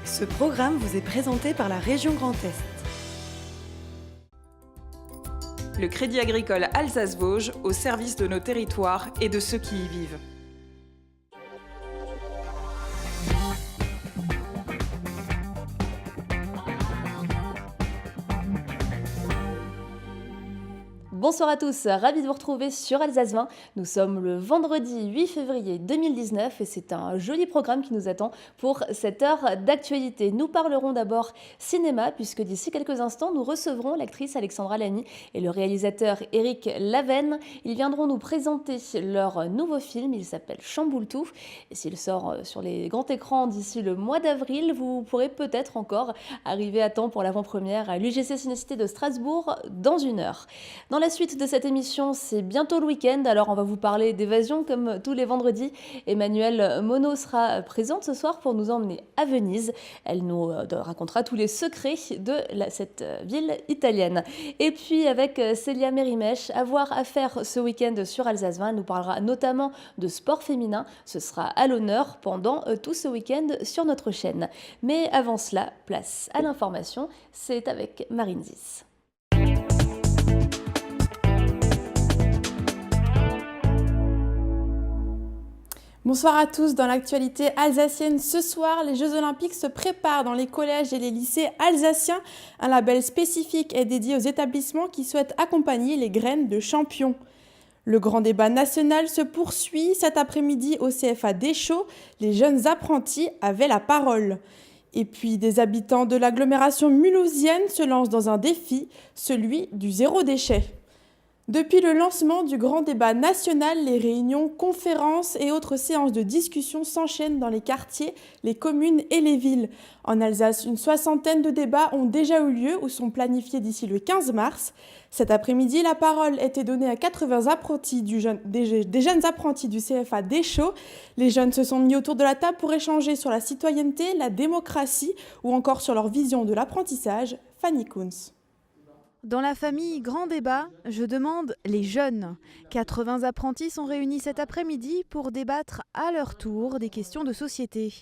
Ce programme vous est présenté par la région Grand Est. Le Crédit agricole Alsace-Vosges au service de nos territoires et de ceux qui y vivent. Bonsoir à tous, ravi de vous retrouver sur Alsace 20. Nous sommes le vendredi 8 février 2019 et c'est un joli programme qui nous attend pour cette heure d'actualité. Nous parlerons d'abord cinéma puisque d'ici quelques instants nous recevrons l'actrice Alexandra Lamy et le réalisateur Éric Lavenne. Ils viendront nous présenter leur nouveau film, il s'appelle Chamboule-tout et s'il sort sur les grands écrans d'ici le mois d'avril, vous pourrez peut-être encore arriver à temps pour l'avant-première à l'UGC Cinécité de Strasbourg dans une heure. Dans la suite de cette émission, c'est bientôt le week-end, alors on va vous parler d'évasion comme tous les vendredis. Emmanuelle Monod sera présente ce soir pour nous emmener à Venise. Elle nous racontera tous les secrets de cette ville italienne. Et puis avec Célia Mérimèche, avoir à faire ce week-end sur Alsace 20, elle nous parlera notamment de sport féminin. Ce sera à l'honneur pendant tout ce week-end sur notre chaîne. Mais avant cela, place à l'information, c'est avec Marine Zis. Bonsoir à tous. Dans l'actualité alsacienne, ce soir, les Jeux Olympiques se préparent dans les collèges et les lycées alsaciens. Un label spécifique est dédié aux établissements qui souhaitent accompagner les graines de champions. Le grand débat national se poursuit. Cet après-midi, au CFA Deschaux, les jeunes apprentis avaient la parole. Et puis, des habitants de l'agglomération mulhousienne se lancent dans un défi, celui du zéro déchet. Depuis le lancement du grand débat national, les réunions, conférences et autres séances de discussion s'enchaînent dans les quartiers, les communes et les villes. En Alsace, une soixantaine de débats ont déjà eu lieu ou sont planifiés d'ici le 15 mars. Cet après-midi, la parole était donnée à 80 apprentis des jeunes apprentis du CFA Deschaux. Les jeunes se sont mis autour de la table pour échanger sur la citoyenneté, la démocratie ou encore sur leur vision de l'apprentissage. Fanny Kunz. Dans la famille Grand Débat, je demande les jeunes. 80 apprentis sont réunis cet après-midi pour débattre à leur tour des questions de société.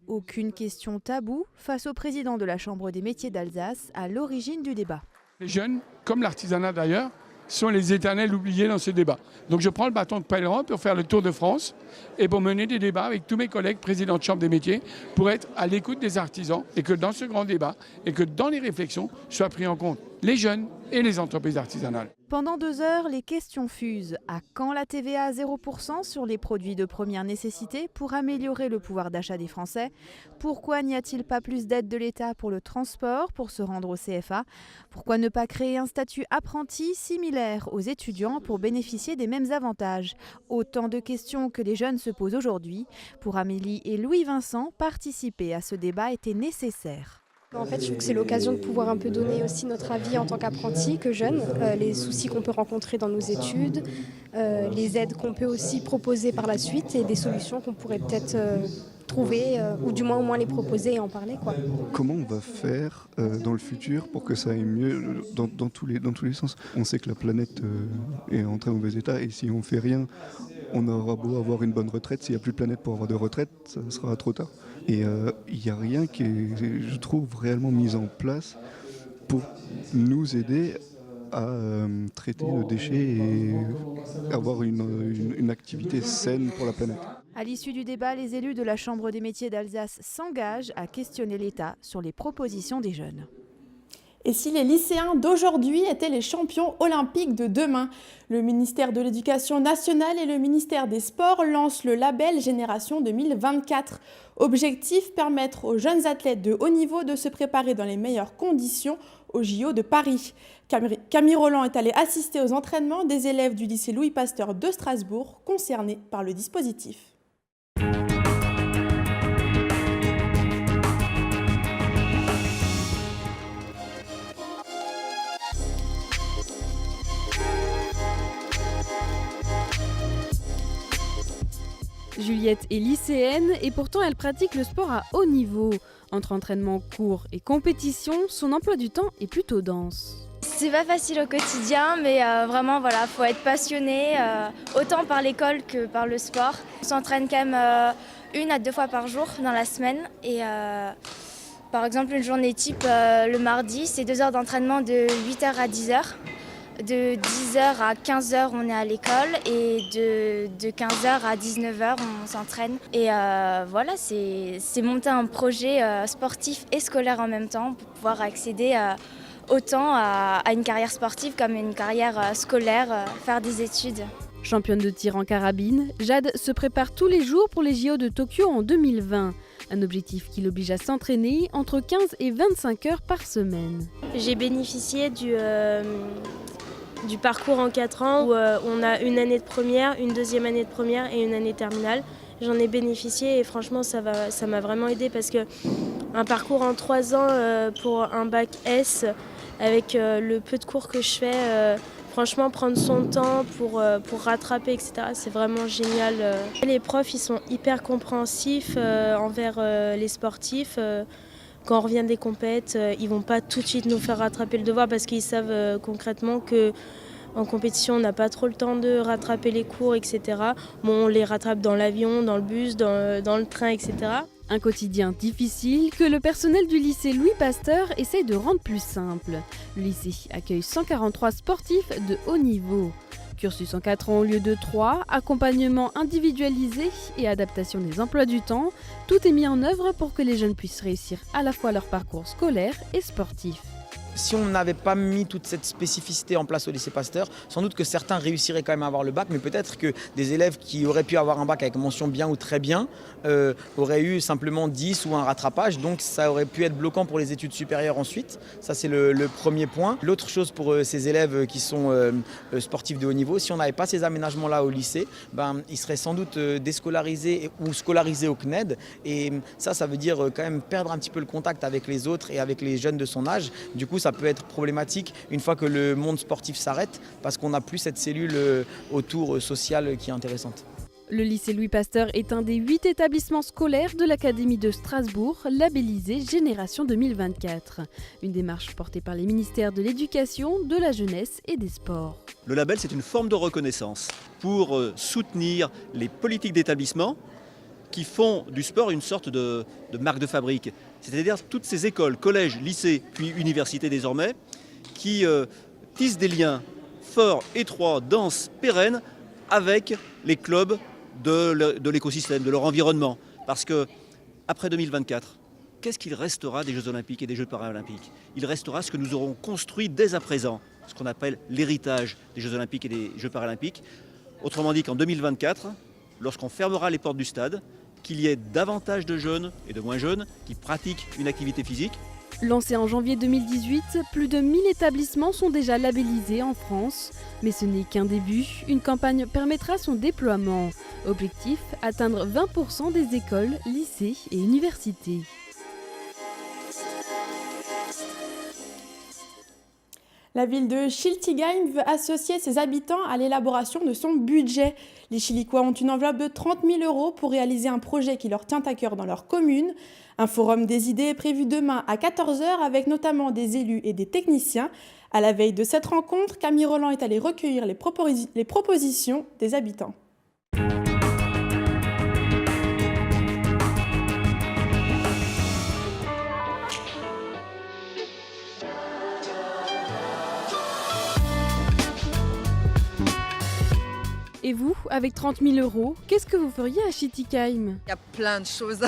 Aucune question taboue face au président de la Chambre des métiers d'Alsace à l'origine du débat. Les jeunes, comme l'artisanat d'ailleurs, sont les éternels oubliés dans ce débat. Donc je prends le bâton de pèlerin pour faire le tour de France et pour mener des débats avec tous mes collègues présidents de Chambre des métiers pour être à l'écoute des artisans et que dans ce grand débat et que dans les réflexions soient pris en compte les jeunes et les entreprises artisanales. Pendant 2 heures, les questions fusent. À quand la TVA à 0% sur les produits de première nécessité pour améliorer le pouvoir d'achat des Français? Pourquoi n'y a-t-il pas plus d'aide de l'État pour le transport pour se rendre au CFA? Pourquoi ne pas créer un statut apprenti similaire aux étudiants pour bénéficier des mêmes avantages? Autant de questions que les jeunes se posent aujourd'hui. Pour Amélie et Louis-Vincent, participer à ce débat était nécessaire. En fait, je trouve que c'est l'occasion de pouvoir un peu donner aussi notre avis en tant qu'apprenti, que jeune, les soucis qu'on peut rencontrer dans nos études, les aides qu'on peut aussi proposer par la suite et des solutions qu'on pourrait peut-être trouver ou du moins au moins les proposer et en parler, quoi. Comment on va faire dans le futur pour que ça aille mieux dans tous les sens? On sait que la planète est en très mauvais état et si on fait rien, on aura beau avoir une bonne retraite, s'il n'y a plus de planète pour avoir de retraite, ça sera trop tard. Et il n'y a rien qui est, je trouve, réellement mis en place pour nous aider à traiter nos déchets et avoir une activité saine pour la planète. À l'issue du débat, les élus de la Chambre des métiers d'Alsace s'engagent à questionner l'État sur les propositions des jeunes. Et si les lycéens d'aujourd'hui étaient les champions olympiques de demain? Le ministère de l'Éducation nationale et le ministère des Sports lancent le label Génération 2024. Objectif, permettre aux jeunes athlètes de haut niveau de se préparer dans les meilleures conditions aux JO de Paris. Camille Roland est allée assister aux entraînements des élèves du lycée Louis Pasteur de Strasbourg concernés par le dispositif. Juliette est lycéenne et pourtant elle pratique le sport à haut niveau. Entre entraînement, cours et compétition, son emploi du temps est plutôt dense. C'est pas facile au quotidien, mais vraiment, voilà, faut être passionné, autant par l'école que par le sport. On s'entraîne quand même 1 à 2 fois par jour dans la semaine et Par exemple, une journée type le mardi, c'est 2 heures d'entraînement de 8h à 10h. De 10h à 15h, on est à l'école et de 15h à 19h, on s'entraîne. Et voilà, c'est monter un projet sportif et scolaire en même temps pour pouvoir accéder autant à une carrière sportive comme une carrière scolaire, faire des études. Championne de tir en carabine, Jade se prépare tous les jours pour les JO de Tokyo en 2020. Un objectif qui l'oblige à s'entraîner entre 15 et 25 heures par semaine. J'ai bénéficié du parcours en 4 ans où on a une année de première, une deuxième année de première et une année terminale. J'en ai bénéficié et franchement ça m'a vraiment aidé parce que un parcours en 3 ans pour un bac S avec le peu de cours que je fais, franchement prendre son temps pour rattraper, etc. c'est vraiment génial. Les profs ils sont hyper compréhensifs envers les sportifs. Quand on revient des compètes, ils vont pas tout de suite nous faire rattraper le devoir parce qu'ils savent concrètement qu'en compétition, on n'a pas trop le temps de rattraper les cours, etc. Bon, on les rattrape dans l'avion, dans le bus, dans le train, etc. Un quotidien difficile que le personnel du lycée Louis Pasteur essaye de rendre plus simple. Le lycée accueille 143 sportifs de haut niveau. Cursus en 4 ans au lieu de 3, accompagnement individualisé et adaptation des emplois du temps, tout est mis en œuvre pour que les jeunes puissent réussir à la fois leur parcours scolaire et sportif. Si on n'avait pas mis toute cette spécificité en place au lycée Pasteur, sans doute que certains réussiraient quand même à avoir le bac, mais peut-être que des élèves qui auraient pu avoir un bac avec mention bien ou très bien auraient eu simplement 10 ou un rattrapage, donc ça aurait pu être bloquant pour les études supérieures ensuite. Ça c'est le premier point. L'autre chose pour ces élèves qui sont sportifs de haut niveau, si on n'avait pas ces aménagements-là au lycée, ils seraient sans doute déscolarisés ou scolarisés au CNED, et ça veut dire quand même perdre un petit peu le contact avec les autres et avec les jeunes de son âge. Du coup, ça peut être problématique une fois que le monde sportif s'arrête parce qu'on n'a plus cette cellule autour sociale qui est intéressante. Le lycée Louis Pasteur est un des 8 établissements scolaires de l'Académie de Strasbourg, labellisé Génération 2024. Une démarche portée par les ministères de l'Éducation, de la Jeunesse et des Sports. Le label, c'est une forme de reconnaissance pour soutenir les politiques d'établissement qui font du sport une sorte de marque de fabrique. C'est-à-dire toutes ces écoles, collèges, lycées, puis universités désormais, qui tissent des liens forts, étroits, denses, pérennes avec les clubs de l'écosystème, de leur environnement. Parce que après 2024, qu'est-ce qu'il restera des Jeux Olympiques et des Jeux Paralympiques? Il restera ce que nous aurons construit dès à présent, ce qu'on appelle l'héritage des Jeux Olympiques et des Jeux Paralympiques. Autrement dit qu'en 2024, lorsqu'on fermera les portes du stade, qu'il y ait davantage de jeunes et de moins jeunes qui pratiquent une activité physique. Lancé en janvier 2018, plus de 1000 établissements sont déjà labellisés en France. Mais ce n'est qu'un début, une campagne permettra son déploiement. Objectif, atteindre 20% des écoles, lycées et universités. La ville de Schiltigheim veut associer ses habitants à l'élaboration de son budget. Les Chilicois ont une enveloppe de 30 000 € pour réaliser un projet qui leur tient à cœur dans leur commune. Un forum des idées est prévu demain à 14h avec notamment des élus et des techniciens. À la veille de cette rencontre, Camille Roland est allée recueillir les propositions des habitants. Et vous, avec 30 000 €, qu'est-ce que vous feriez à Schiltigheim? Il y a plein de choses.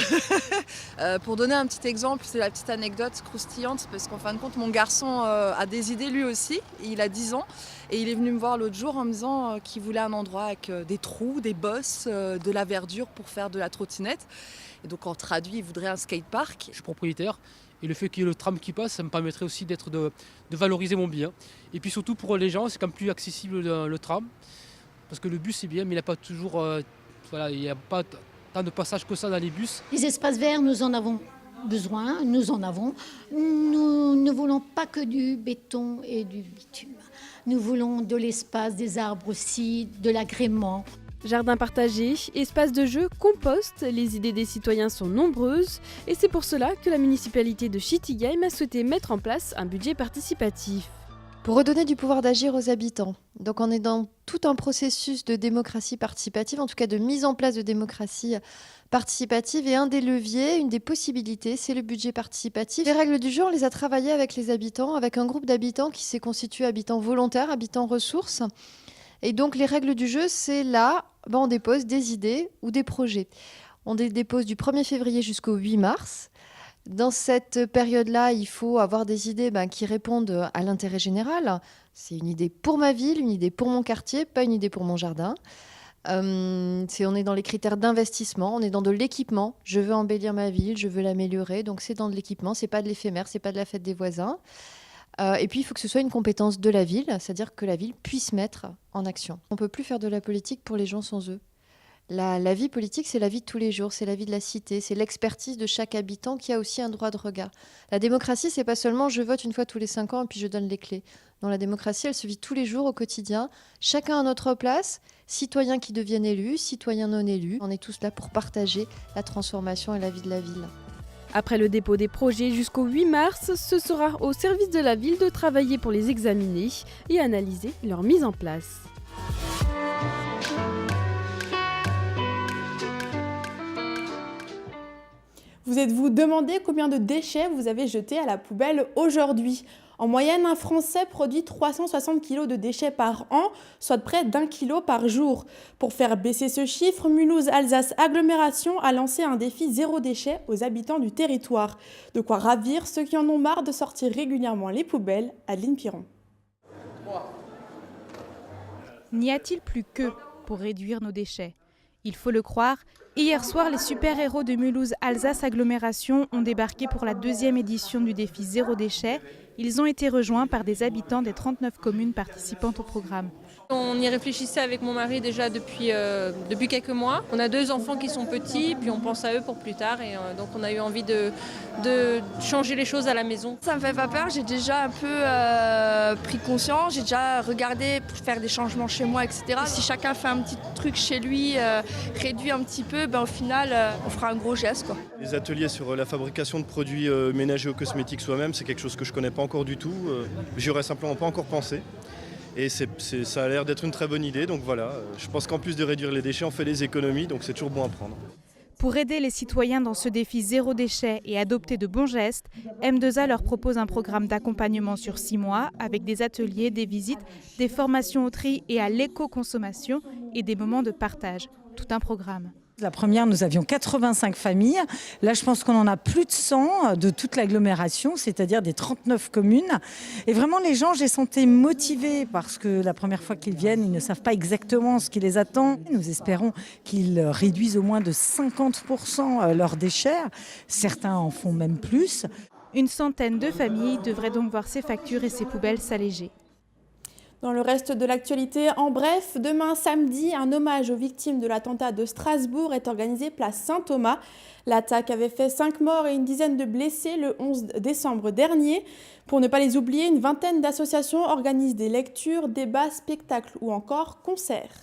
Pour donner un petit exemple, c'est la petite anecdote croustillante, parce qu'en fin de compte, mon garçon a des idées lui aussi. Il a 10 ans et il est venu me voir l'autre jour en me disant qu'il voulait un endroit avec des trous, des bosses, de la verdure pour faire de la trottinette. Et donc en traduit, il voudrait un skatepark. Je suis propriétaire. Et le fait qu'il y ait le tram qui passe, ça me permettrait aussi de valoriser mon bien. Et puis surtout pour les gens, c'est quand même plus accessible le tram. Parce que le bus c'est bien, mais il n'y a pas toujours, il n'y a pas tant de passages que ça dans les bus. Les espaces verts, nous en avons besoin, nous en avons. Nous ne voulons pas que du béton et du bitume. Nous voulons de l'espace, des arbres aussi, de l'agrément. Jardin partagé, espace de jeu, compost, les idées des citoyens sont nombreuses et c'est pour cela que la municipalité de Schiltigheim a souhaité mettre en place un budget participatif. Pour redonner du pouvoir d'agir aux habitants. Donc on est dans tout un processus de démocratie participative, en tout cas de mise en place de démocratie participative. Et un des leviers, une des possibilités, c'est le budget participatif. Les règles du jeu, on les a travaillées avec les habitants, avec un groupe d'habitants qui s'est constitué habitants volontaires, habitants ressources. Et donc les règles du jeu, c'est là, on dépose des idées ou des projets. On les dépose du 1er février jusqu'au 8 mars. Dans cette période-là, il faut avoir des idées qui répondent à l'intérêt général. C'est une idée pour ma ville, une idée pour mon quartier, pas une idée pour mon jardin. On est dans les critères d'investissement, on est dans de l'équipement. Je veux embellir ma ville, je veux l'améliorer, donc c'est dans de l'équipement, c'est pas de l'éphémère, c'est pas de la fête des voisins. Et puis il faut que ce soit une compétence de la ville, c'est-à-dire que la ville puisse mettre en action. On ne peut plus faire de la politique pour les gens sans eux. La vie politique, c'est la vie de tous les jours, c'est la vie de la cité, c'est l'expertise de chaque habitant qui a aussi un droit de regard. La démocratie, c'est pas seulement je vote une fois tous les 5 ans et puis je donne les clés. Non, la démocratie, elle se vit tous les jours au quotidien, chacun à notre place, citoyens qui deviennent élus, citoyens non élus. On est tous là pour partager la transformation et la vie de la ville. Après le dépôt des projets jusqu'au 8 mars, ce sera au service de la ville de travailler pour les examiner et analyser leur mise en place. Vous êtes-vous demandé combien de déchets vous avez jetés à la poubelle aujourd'hui ? En moyenne, un Français produit 360 kg de déchets par an, soit près d'1 kg par jour. Pour faire baisser ce chiffre, Mulhouse Alsace Agglomération a lancé un défi zéro déchet aux habitants du territoire. De quoi ravir ceux qui en ont marre de sortir régulièrement les poubelles. Adeline Piron. N'y a-t-il plus que pour réduire nos déchets ? Il faut le croire, hier soir, les super-héros de Mulhouse Alsace Agglomération ont débarqué pour la 2e édition du défi zéro déchet. Ils ont été rejoints par des habitants des 39 communes participantes au programme. On y réfléchissait avec mon mari déjà depuis quelques mois. On a 2 enfants qui sont petits, puis on pense à eux pour plus tard. Et donc on a eu envie de changer les choses à la maison. Ça me fait pas peur, j'ai déjà un peu pris conscience, j'ai déjà regardé pour faire des changements chez moi, etc. Si chacun fait un petit truc chez lui, réduit un petit peu, au final on fera un gros geste, quoi. Les ateliers sur la fabrication de produits ménagers ou cosmétiques soi-même, c'est quelque chose que je connais pas encore du tout. J'y aurais simplement pas encore pensé. Et ça a l'air d'être une très bonne idée, donc voilà. Je pense qu'en plus de réduire les déchets, on fait des économies, donc c'est toujours bon à prendre. Pour aider les citoyens dans ce défi zéro déchet et adopter de bons gestes, M2A leur propose un programme d'accompagnement sur 6 mois avec des ateliers, des visites, des formations au tri et à l'éco-consommation et des moments de partage. Tout un programme. La première, nous avions 85 familles. Là, je pense qu'on en a plus de 100 de toute l'agglomération, c'est-à-dire des 39 communes. Et vraiment, les gens, je les sentais motivés parce que la première fois qu'ils viennent, ils ne savent pas exactement ce qui les attend. Nous espérons qu'ils réduisent au moins de 50% leurs déchets. Certains en font même plus. Une centaine de familles devraient donc voir ses factures et ses poubelles s'alléger. Dans le reste de l'actualité, en bref, demain samedi, un hommage aux victimes de l'attentat de Strasbourg est organisé place Saint-Thomas. L'attaque avait fait 5 morts et une dizaine de blessés le 11 décembre dernier. Pour ne pas les oublier, une vingtaine d'associations organisent des lectures, débats, spectacles ou encore concerts.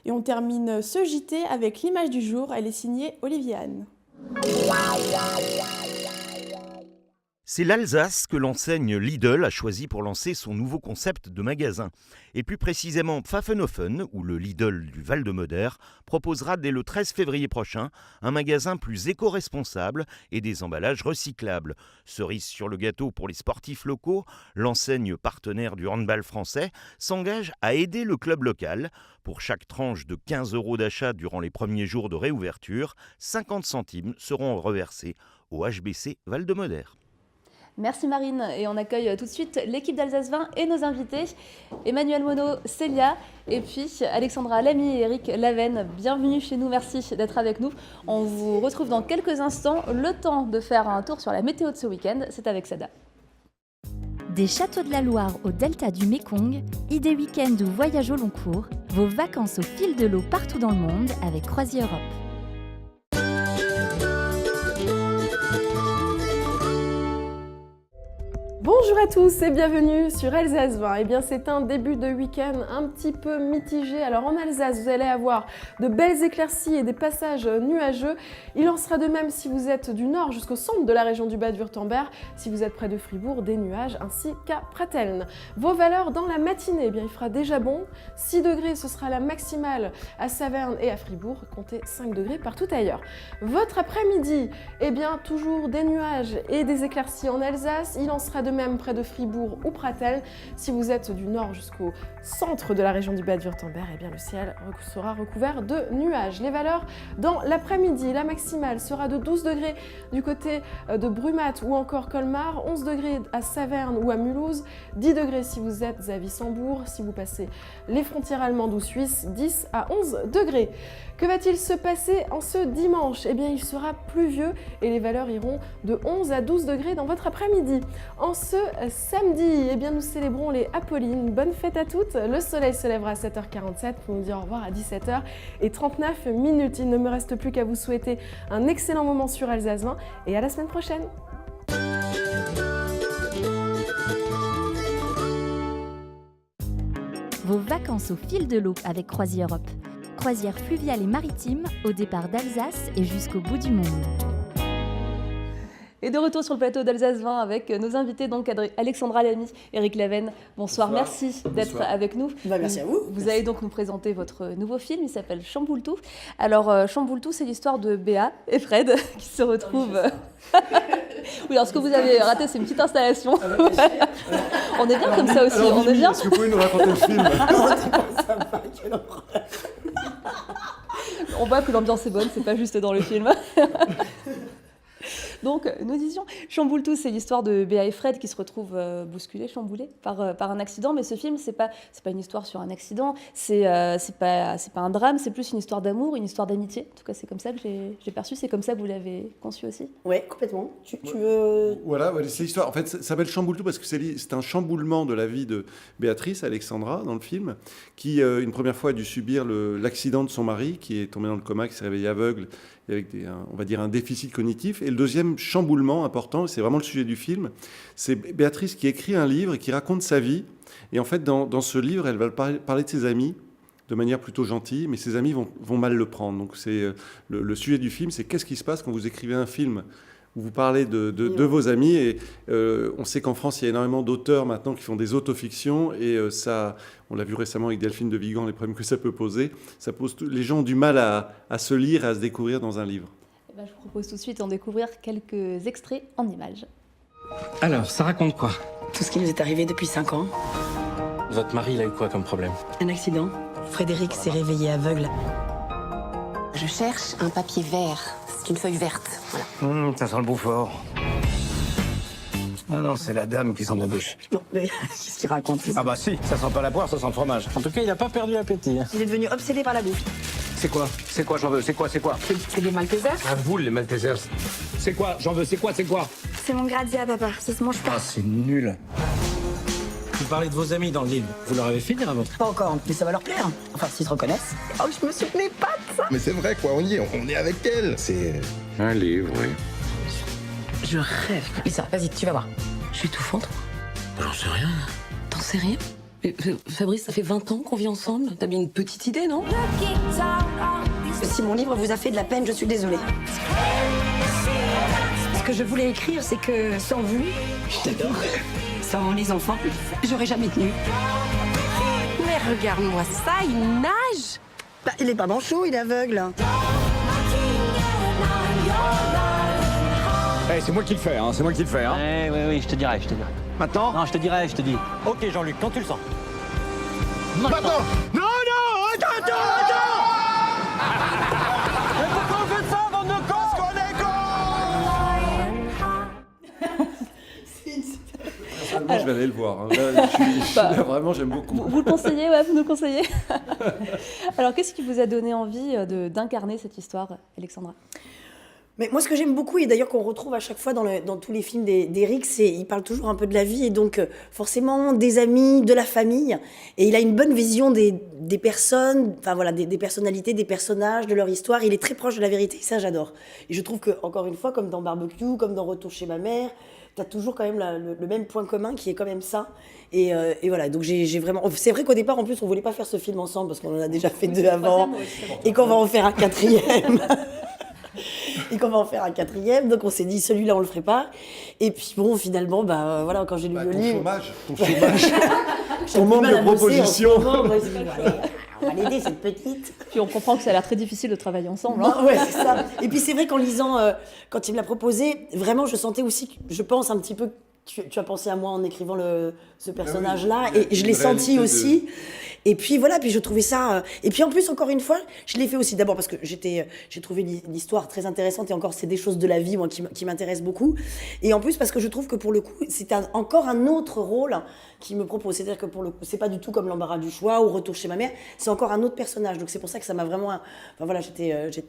Et on termine ce JT avec l'image du jour. Elle est signée Olivier Anne. C'est l'Alsace que l'enseigne Lidl a choisi pour lancer son nouveau concept de magasin. Et plus précisément Pfaffenhofen, où le Lidl du Val-de-Moder proposera dès le 13 février prochain un magasin plus éco-responsable et des emballages recyclables. Cerise sur le gâteau pour les sportifs locaux, l'enseigne partenaire du handball français s'engage à aider le club local. Pour chaque tranche de 15 € d'achat durant les premiers jours de réouverture, 50 centimes seront reversés au HBC Val-de-Moder. Merci Marine, et on accueille tout de suite l'équipe d'Alsace 20 et nos invités, Emmanuel Monod, Célia, et puis Alexandra Lamy et Eric Lavenne. Bienvenue chez nous, merci d'être avec nous. On vous retrouve dans quelques instants, le temps de faire un tour sur la météo de ce week-end, c'est avec Sada. Des châteaux de la Loire au delta du Mékong, idées week-end ou voyage au long cours, vos vacances au fil de l'eau partout dans le monde avec Croisière Europe. Bonjour Bonjour à tous et bienvenue sur Alsace 20. Eh bien, c'est un début de week-end un petit peu mitigé. Alors en Alsace, vous allez avoir de belles éclaircies et des passages nuageux. Il en sera de même si vous êtes du nord jusqu'au centre de la région du Bade-Wurtemberg, si vous êtes près de Fribourg, des nuages ainsi qu'à Pratteln. Vos valeurs dans la matinée, eh bien, il fera déjà bon. 6 degrés, ce sera la maximale à Saverne et à Fribourg. Comptez 5 degrés partout ailleurs. Votre après-midi, eh bien, toujours des nuages et des éclaircies en Alsace. Il en sera de même près de Fribourg ou Pratteln. Si vous êtes du nord jusqu'au centre de la région du Bade-Wurtemberg, eh bien le ciel sera recouvert de nuages. Les valeurs dans l'après-midi, la maximale sera de 12 degrés du côté de Brumath ou encore Colmar, 11 degrés à Saverne ou à Mulhouse, 10 degrés si vous êtes à Wissembourg, si vous passez les frontières allemandes ou suisses, 10 à 11 degrés. Que va-t-il se passer en ce dimanche? Eh bien, il sera pluvieux et les valeurs iront de 11 à 12 degrés dans votre après-midi. En ce samedi, eh bien, nous célébrons les Apollines. Bonne fête à toutes. Le soleil se lèvera à 7h47 pour nous dire au revoir à 17h39. Il ne me reste plus qu'à vous souhaiter un excellent moment sur Alsace 20 et à la semaine prochaine. Vos vacances au fil de l'eau avec CroisiEurope. Croisière fluviale et maritime au départ d'Alsace et jusqu'au bout du monde. Et de retour sur le plateau d'Alsace 20 avec nos invités, donc Alexandra Lamy, Eric Laven. Bonsoir, merci d'être avec nous. Merci à vous. Vous allez donc nous présenter votre nouveau film, il s'appelle Chamboultou. Alors, Chamboultou, c'est l'histoire de Béa et Fred qui se retrouvent... Oui, alors ce que vous avez raté, c'est une petite installation. On est bien comme ça aussi, on est bien. Est-ce que vous pouvez nous raconter le film? On voit que l'ambiance est bonne, c'est pas juste dans le film. Donc, nous disions, Chamboultou, c'est l'histoire de Béa et Fred qui se retrouvent bousculés, chamboulés par un accident. Mais ce film, c'est pas une histoire sur un accident, c'est pas un drame, c'est plus une histoire d'amour, une histoire d'amitié. En tout cas, c'est comme ça que j'ai perçu, c'est comme ça que vous l'avez conçu aussi. Oui, complètement. Tu veux... Voilà, c'est l'histoire. En fait, ça s'appelle Chamboultou parce que c'est un chamboulement de la vie de Béatrice, Alexandra, dans le film, qui, une première fois, a dû subir l'accident de son mari, qui est tombé dans le coma, qui s'est réveillé aveugle, avec on va dire un déficit cognitif. Et le deuxième chamboulement important, c'est vraiment le sujet du film, c'est Béatrice qui écrit un livre et qui raconte sa vie. Et en fait, dans ce livre, elle va parler de ses amis de manière plutôt gentille, mais ses amis vont mal le prendre. Donc c'est le sujet du film, c'est qu'est-ce qui se passe quand vous écrivez un film où vous parlez de vos amis. Et on sait qu'en France, il y a énormément d'auteurs maintenant qui font des autofictions. Et ça, on l'a vu récemment avec Delphine de Vigan, les problèmes que ça peut poser. Les gens ont du mal à se lire et à se découvrir dans un livre. Je vous propose tout de suite d'en découvrir quelques extraits en images. Alors, ça raconte quoi? Tout ce qui nous est arrivé depuis 5 ans. Votre mari, il a eu quoi comme problème? Un accident. Frédéric s'est réveillé aveugle. Je cherche un papier vert. C'est une feuille verte. Voilà. Ça sent le Beaufort. Ah non, c'est la dame qui sent la bouche. Non, mais qu'est-ce qu'il raconte? Ah bah si, ça sent pas la poire, ça sent le fromage. En tout cas, il a pas perdu l'appétit. Il est devenu obsédé par la bouffe. C'est quoi? C'est quoi, j'en veux? C'est quoi? C'est des Maltesers. À vous, les Maltesers. C'est quoi? J'en veux, c'est quoi? C'est mon grazia, papa. Ça se mange pas. Ah, c'est nul. Vous parlez de vos amis dans le livre. Vous leur avez fait dire avant? Pas encore, mais ça va leur plaire. Enfin, s'ils se reconnaissent. Oh, je me souvenais pas de ça. Mais c'est vrai, quoi, on est avec elle. C'est un livre, oui. Je rêve. Lisa, vas-y, tu vas voir. Je suis étouffante. J'en sais rien. T'en sais rien? Fabrice, ça fait 20 ans qu'on vit ensemble. T'as bien une petite idée, non? Si mon livre vous a fait de la peine, je suis désolée. Ce que je voulais écrire, c'est que sans vous, sans les enfants, j'aurais jamais tenu. Mais regarde-moi ça, il nage! Bah, il est pas manchot, il est aveugle. Hey, c'est moi qui le fais, hein, c'est moi qui le fais. Hein. Oui, je te dirai. Maintenant? Non, je te dis. Ok, Jean-Luc, quand tu le sens. Maintenant. Non, attends! Mais pourquoi on fait ça, bande de cons? Parce qu'on est cons! Moi, je vais aller le voir. Hein. Là, vraiment, j'aime beaucoup. Vous le conseillez, vous nous conseillez. Alors, qu'est-ce qui vous a donné envie d'incarner cette histoire, Alexandra? Mais moi, ce que j'aime beaucoup, et d'ailleurs qu'on retrouve à chaque fois dans tous les films d'Éric, c'est qu'il parle toujours un peu de la vie, et donc forcément des amis, de la famille, et il a une bonne vision des personnes, enfin voilà, des personnalités, des personnages, de leur histoire. Il est très proche de la vérité, et ça j'adore. Et je trouve que, encore une fois, comme dans Barbecue, comme dans Retour chez ma mère, t'as toujours quand même le même point commun qui est quand même ça. Et voilà, donc j'ai vraiment... C'est vrai qu'au départ, en plus, on voulait pas faire ce film ensemble, parce qu'on en a déjà fait 2 avant, et qu'on va en faire un 4e. Et qu'on va en faire un 4e, donc on s'est dit celui-là on le ferait pas. Et puis bon, finalement, voilà, quand j'ai lu le livre, ton chômage, ton manque de propositions. On va l'aider cette petite. Puis on comprend que ça a l'air très difficile de travailler ensemble. Hein. Ouais, c'est ça. Et puis c'est vrai qu'en lisant, quand il me l'a proposé, vraiment je sentais aussi, je pense un petit peu. Tu as pensé à moi en écrivant ce personnage-là, et je l'ai senti aussi. Et puis voilà, puis je trouvais ça... Et puis en plus, encore une fois, je l'ai fait aussi d'abord parce que j'ai trouvé l'histoire très intéressante, et encore, c'est des choses de la vie, moi, qui m'intéressent beaucoup. Et en plus, parce que je trouve que pour le coup, c'est encore un autre rôle qui me propose. C'est-à-dire que pour le coup, c'est pas du tout comme L'embarras du choix ou Retour chez ma mère, c'est encore un autre personnage. Donc c'est pour ça que ça m'a vraiment... Enfin voilà,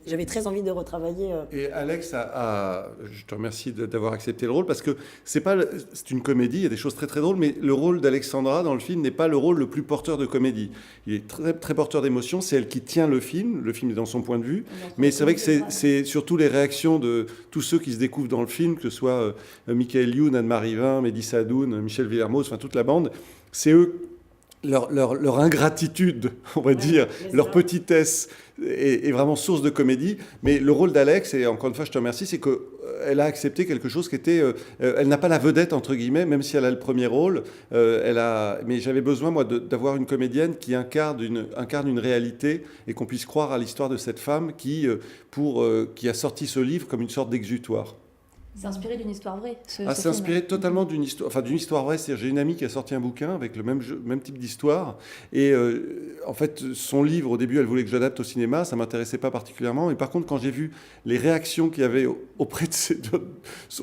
j'avais très envie de retravailler. Et Alex, je te remercie d'avoir accepté le rôle, parce que c'est une comédie, il y a des choses très très drôles, mais le rôle d'Alexandra dans le film n'est pas le rôle le plus porteur de comédie. Il est très, très porteur d'émotion, c'est elle qui tient le film est dans son point de vue, mais c'est vrai que c'est surtout les réactions de tous ceux qui se découvrent dans le film, que ce soit Michael Youn, Anne-Marie Vin, Mehdi Sadoun, Michel Villermoz, enfin toute la bande, c'est eux, leur ingratitude, on va dire, leur petitesse est vraiment source de comédie. Mais le rôle d'Alex, et encore une fois je te remercie, c'est qu'elle a accepté quelque chose qui était... elle n'a pas la vedette, entre guillemets, même si elle a le premier rôle. Mais j'avais besoin, moi, d'avoir une comédienne qui incarne une réalité, et qu'on puisse croire à l'histoire de cette femme qui a sorti ce livre comme une sorte d'exutoire. C'est inspiré d'une histoire vraie. C'est inspiré totalement d'une histoire vraie. J'ai une amie qui a sorti un bouquin avec le même type d'histoire. Et en fait, son livre, au début, elle voulait que j'adapte au cinéma. Ça ne m'intéressait pas particulièrement. Mais par contre, quand j'ai vu les réactions qu'il y avait auprès de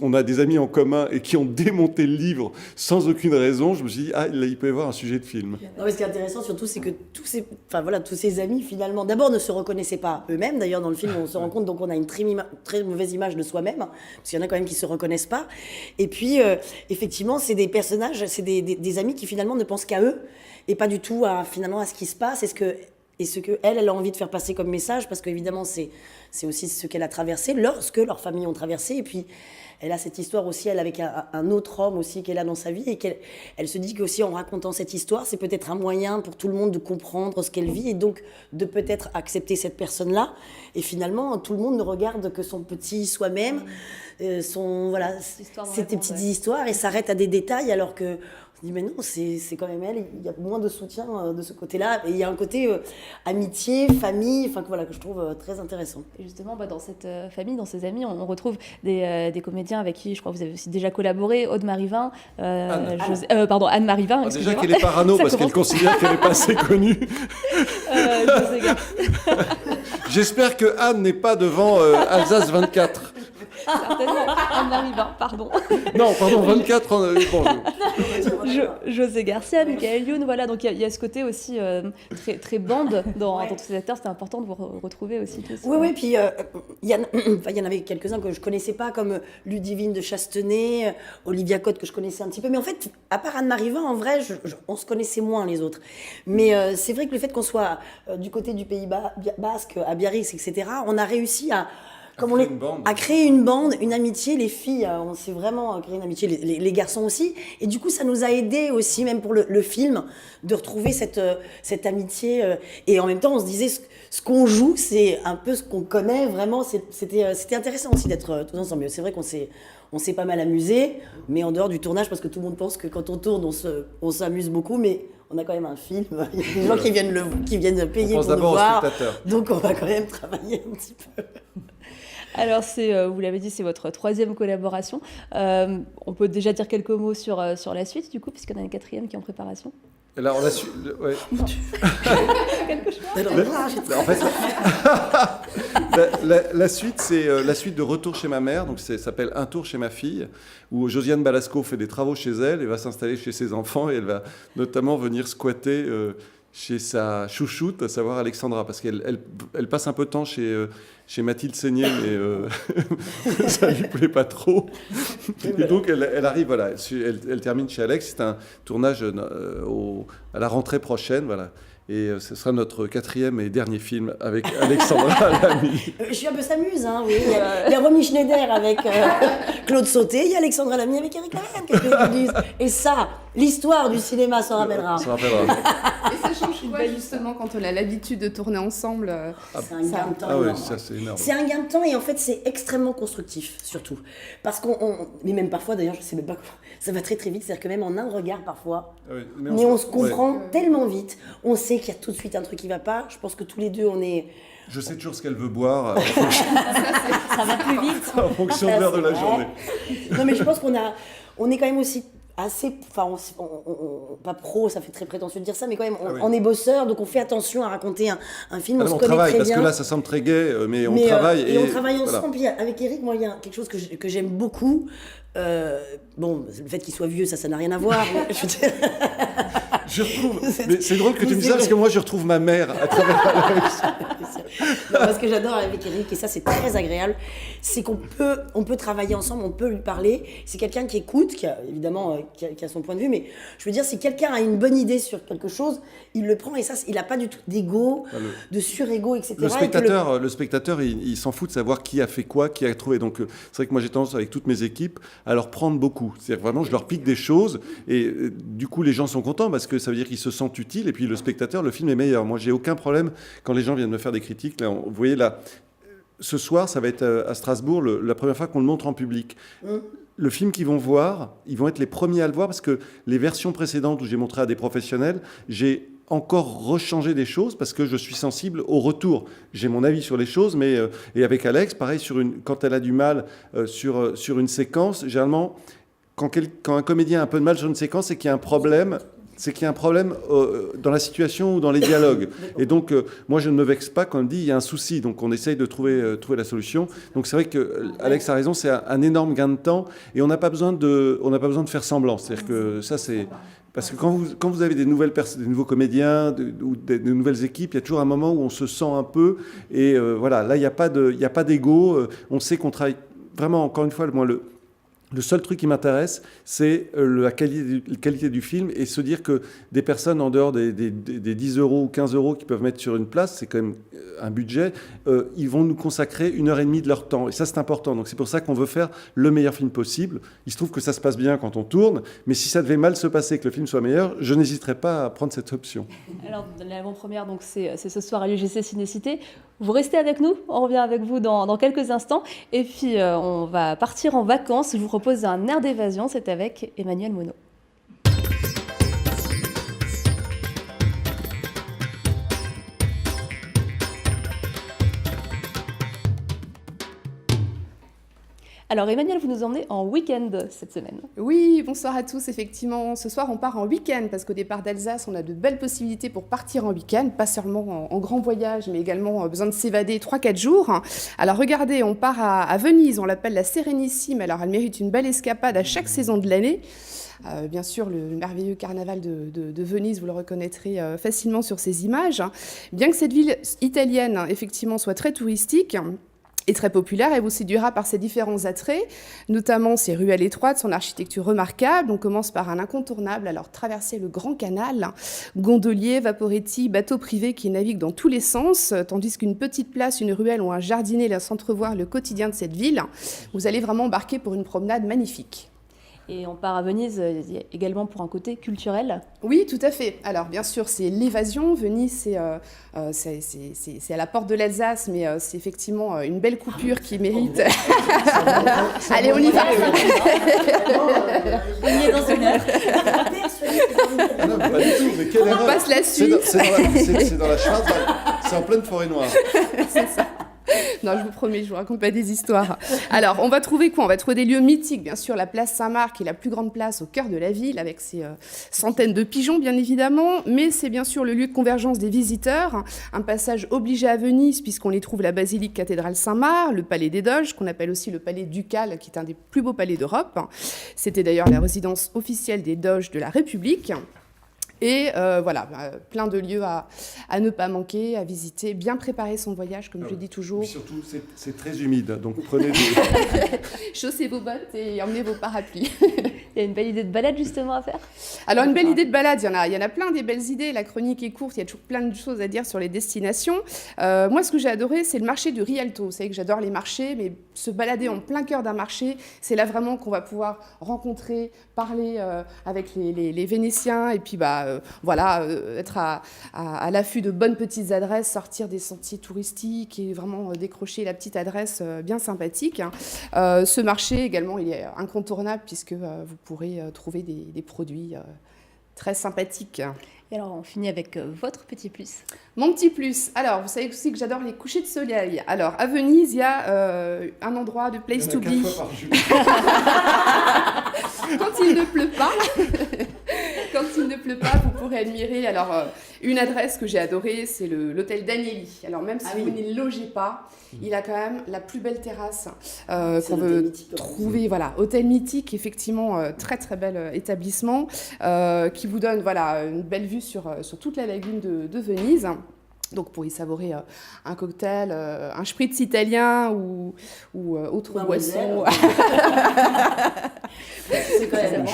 on a des amis en commun et qui ont démonté le livre sans aucune raison, je me suis dit, il peut y avoir un sujet de film. Non, mais ce qui est intéressant surtout, c'est que tous ces amis, finalement, d'abord ne se reconnaissaient pas eux-mêmes. D'ailleurs, dans le film, on se rend compte, donc on a une très mauvaise image de soi-même, parce qu'il y en a quand même qui se reconnaissent pas. Et puis, effectivement, c'est des personnages, c'est des amis qui finalement ne pensent qu'à eux et pas du tout à ce qui se passe et ce que elle a envie de faire passer comme message, parce qu'évidemment, c'est aussi ce qu'elle a traversé, ce que leurs familles ont traversé. Et puis, elle a cette histoire aussi, elle, avec un autre homme aussi qu'elle a dans sa vie, et qu'elle se dit qu'aussi en racontant cette histoire, c'est peut-être un moyen pour tout le monde de comprendre ce qu'elle vit, et donc de peut-être accepter cette personne-là. Et finalement, tout le monde ne regarde que son petit soi-même, ses petites histoires, et s'arrête à des détails, alors que on se dit mais non, c'est quand même elle, il y a moins de soutien de ce côté-là, et il y a un côté amitié, famille, que je trouve très intéressant. Et justement, dans cette famille, dans ses amis, on retrouve des comédiens avec qui je crois que vous avez aussi déjà collaboré, Aude-Marie Vin, Anne-Marie Vin. Déjà qu'elle est parano parce qu'elle considère qu'elle n'est pas assez connue. J'espère que Anne n'est pas devant Alsace 24. Certainement, Anne-Marie Vin, pardon. Non, pardon, 24. José Garcia, Michael Youn, voilà, donc il y a ce côté aussi très, très bande dans tous ces acteurs. C'était important de vous retrouver aussi tous. Oui, puis il y en avait quelques-uns que je connaissais pas, comme Ludivine de Chastenay, Olivia Cotte que je connaissais un petit peu, mais en fait, à part Anne-Marie Vin, en vrai, on se connaissait moins les autres. Mais c'est vrai que le fait qu'on soit du côté du Pays Basque, à Biarritz, etc., on a réussi à créer une bande, une amitié. Les filles, on s'est vraiment créé une amitié, les garçons aussi. Et du coup, ça nous a aidés aussi, même pour le film, de retrouver cette amitié. Et en même temps, on se disait, ce qu'on joue, c'est un peu ce qu'on connaît vraiment. C'était intéressant aussi d'être tous ensemble. C'est vrai qu'on s'est pas mal amusé, mais en dehors du tournage, parce que tout le monde pense que quand on tourne, on s'amuse beaucoup, mais on a quand même un film. Il y a des gens qui viennent payer pour nous voir. Donc on va quand même travailler un petit peu. Alors, vous l'avez dit, c'est votre 3e collaboration. On peut déjà dire quelques mots sur la suite, du coup, puisqu'on a une 4e qui est en préparation. Alors, la suite... Ouais. Quelque chose. En fait, la suite, c'est la suite de Retour chez ma mère. Donc, ça s'appelle Un tour chez ma fille, où Josiane Balasco fait des travaux chez elle et va s'installer chez ses enfants. Et elle va notamment venir squatter chez sa chouchoute, à savoir Alexandra, parce qu'elle passe un peu de temps chez Mathilde Seigné, mais ça lui plaît pas trop. Et donc elle arrive, voilà, elle termine chez Alex. C'est un tournage à la rentrée prochaine, voilà. Et ce sera notre 4e et dernier film avec Alexandra Lamy. Je suis un peu s'amuse, hein, oui. Il y a Romy Schneider avec Claude Sauté, il y a Alexandra Lamy avec Eric Lavergne, qu'est-ce que tu dis ? Et ça, l'histoire du cinéma s'en rappellera. Et ça change quoi justement quand on a l'habitude de tourner ensemble C'est un gain de temps. Ah ouais, ça c'est énorme. C'est un gain de temps et en fait c'est extrêmement constructif surtout. Parce mais même parfois d'ailleurs, je sais même pas comment, ça va très très vite, c'est-à-dire que même en un regard parfois, mais on se comprend tellement vite, on sait qu'il y a tout de suite un truc qui va pas. Je pense que tous les deux on est... Je sais toujours ce qu'elle veut boire. Ça va plus vite. En fonction de l'heure de la journée. Non mais je pense qu'on est quand même aussi assez, enfin, pas pro, ça fait très prétentieux de dire ça, mais quand même, on est bosseur, donc on fait attention à raconter un film, on se connaît travaille, très parce bien. que là, ça semble très gai, mais on travaille. Et on travaille ensemble. Puis avec Eric, moi, il y a quelque chose que j'aime beaucoup. Bon, le fait qu'il soit vieux, ça n'a rien à voir. Mais, je retrouve. Mais c'est drôle que tu me dises ça, parce que moi, je retrouve ma mère à travers Alex. Non, ce que j'adore avec Eric, et ça, c'est très agréable, c'est qu'on peut travailler ensemble, on peut lui parler. C'est quelqu'un qui écoute, qui a son point de vue, mais je veux dire, si quelqu'un a une bonne idée sur quelque chose, il le prend, et ça, il n'a pas du tout d'ego, de sur-ego, etc. Le spectateur, il s'en fout de savoir qui a fait quoi, qui a trouvé. Donc, c'est vrai que moi, j'ai tendance, avec toutes mes équipes, à leur prendre beaucoup. C'est-à-dire vraiment, je leur pique des choses, et du coup, les gens sont contents, parce que ça veut dire qu'ils se sentent utiles, et puis le spectateur, le film est meilleur. Moi, j'ai aucun problème quand les gens viennent me faire des critiques. Là, vous voyez, là, ce soir, ça va être à Strasbourg, la première fois qu'on le montre en public. Le film qu'ils vont voir, ils vont être les premiers à le voir, parce que les versions précédentes où j'ai montré à des professionnels, j'ai encore rechangé des choses parce que je suis sensible au retour. J'ai mon avis sur les choses, mais et avec Alex, pareil, quand elle a du mal sur une séquence, généralement, quand un comédien a un peu de mal sur une séquence, c'est qu'il y a un problème. Dans la situation ou dans les dialogues. Et donc, moi, je ne me vexe pas quand on me dit il y a un souci. Donc, on essaye de trouver la solution. Donc, c'est vrai que Alex a raison, c'est un énorme gain de temps et on n'a pas besoin de faire semblant. C'est-à-dire que ça, c'est... Parce que quand vous avez des nouveaux comédiens ou des nouvelles équipes, il y a toujours un moment où on se sent un peu. Et voilà, là, il n'y a pas d'ego. On sait qu'on travaille vraiment, encore une fois, le seul truc qui m'intéresse, c'est la qualité du film et se dire que des personnes en dehors des 10 euros ou 15 euros qu'ils peuvent mettre sur une place, c'est quand même un budget, ils vont nous consacrer 1h30 de leur temps. Et ça, c'est important. Donc c'est pour ça qu'on veut faire le meilleur film possible. Il se trouve que ça se passe bien quand on tourne, mais si ça devait mal se passer, que le film soit meilleur, je n'hésiterai pas à prendre cette option. Alors, l'avant-première, donc c'est ce soir à l'UGC Ciné-Cité. Vous restez avec nous, on revient avec vous dans quelques instants. Et puis, on va partir en vacances. Je vous propose un air d'évasion, c'est avec Emmanuel Monod. Alors Emmanuel, vous nous emmenez en week-end cette semaine. Oui, bonsoir à tous. Effectivement, ce soir on part en week-end parce qu'au départ d'Alsace, on a de belles possibilités pour partir en week-end, pas seulement en grand voyage, mais également besoin de s'évader 3-4 jours. Alors regardez, on part à Venise, on l'appelle la Sérénissime. Alors elle mérite une belle escapade à chaque saison de l'année. Bien sûr, le merveilleux carnaval de Venise, vous le reconnaîtrez facilement sur ces images. Bien que cette ville italienne, effectivement, soit très touristique, est très populaire, elle vous séduira par ses différents attraits, notamment ses ruelles étroites, son architecture remarquable. On commence par un incontournable, alors traverser le Grand Canal, gondoliers, vaporetti, bateaux privés qui naviguent dans tous les sens, tandis qu'une petite place, une ruelle ou un jardinet laissent entrevoir le quotidien de cette ville. Vous allez vraiment embarquer pour une promenade magnifique. Et on part à Venise également pour un côté culturel. Oui, tout à fait. Alors, bien sûr, c'est l'évasion. Venise, c'est à la porte de l'Alsace, mais c'est effectivement une belle coupure qui mérite... Allez, on y va. On y est dans une heure. Non, pas du tout, mais quelle erreur. On passe la suite. C'est dans la Schwarz, c'est en pleine forêt noire. C'est ça. Non, je vous promets, je vous raconte pas des histoires. Alors, on va trouver quoi ? On va trouver des lieux mythiques, bien sûr, la place Saint-Marc, qui est la plus grande place au cœur de la ville, avec ses centaines de pigeons, bien évidemment, mais c'est bien sûr le lieu de convergence des visiteurs, un passage obligé à Venise, puisqu'on y trouve la basilique cathédrale Saint-Marc, le palais des Doges, qu'on appelle aussi le palais ducal, qui est un des plus beaux palais d'Europe. C'était d'ailleurs la résidence officielle des Doges de la République. Et voilà, plein de lieux à ne pas manquer, à visiter, bien préparer son voyage, comme je dis toujours. Mais surtout, c'est très humide, donc prenez des... Chaussez vos bottes et emmenez vos parapluies. Il y a une belle idée de balade justement à faire? Alors une belle idée de balade, il y en a plein des belles idées. La chronique est courte, il y a toujours plein de choses à dire sur les destinations. Moi, ce que j'ai adoré, c'est le marché du Rialto. Vous savez que j'adore les marchés, mais se balader en plein cœur d'un marché, c'est là vraiment qu'on va pouvoir rencontrer, parler avec les Vénétiens et puis être à l'affût de bonnes petites adresses, sortir des sentiers touristiques et vraiment décrocher la petite adresse bien sympathique. Ce marché également, il est incontournable puisque vous pourrez trouver des produits très sympathiques. Et alors, on finit avec votre petit plus. Mon petit plus. Alors, vous savez aussi que j'adore les couchers de soleil. Alors, à Venise, il y a un endroit de place to be. Quand il ne pleut pas, vous pourrez admirer une adresse que j'ai adorée, c'est l'hôtel Danieli. Alors, même si vous n'y logez pas, il a quand même la plus belle terrasse qu'on veut trouver. Voilà, hôtel mythique, effectivement, très très bel établissement qui vous donne une belle vue sur toute la lagune de Venise. Donc pour y savourer un cocktail, un spritz italien ou autre boisson. C'est quand même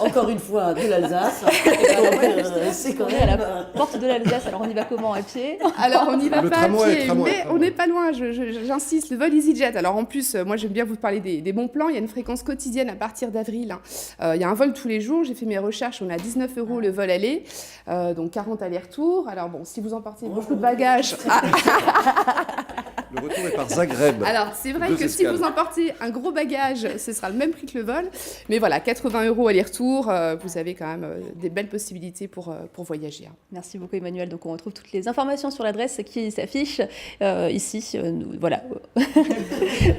encore une fois de l'Alsace. C'est quand même à la porte de l'Alsace. Alors on y va comment, à pied? Alors on y va pas à pied, mais on n'est pas loin. J'insiste, le vol EasyJet. Alors en plus, moi j'aime bien vous parler des bons plans. Il y a une fréquence quotidienne à partir d'avril. Il y a un vol tous les jours. J'ai fait mes recherches. On a 19 € le vol aller, donc 40 allers-retours. Alors bon, si vous emportez beaucoup de bagages. Le retour est par Zagreb. Alors, c'est vrai que si vous emportez un gros bagage, ce sera le même prix que le vol. Mais voilà, 80 € aller-retour, vous avez quand même des belles possibilités pour voyager. Merci beaucoup, Emmanuel. Donc, on retrouve toutes les informations sur l'adresse qui s'affiche ici. Voilà.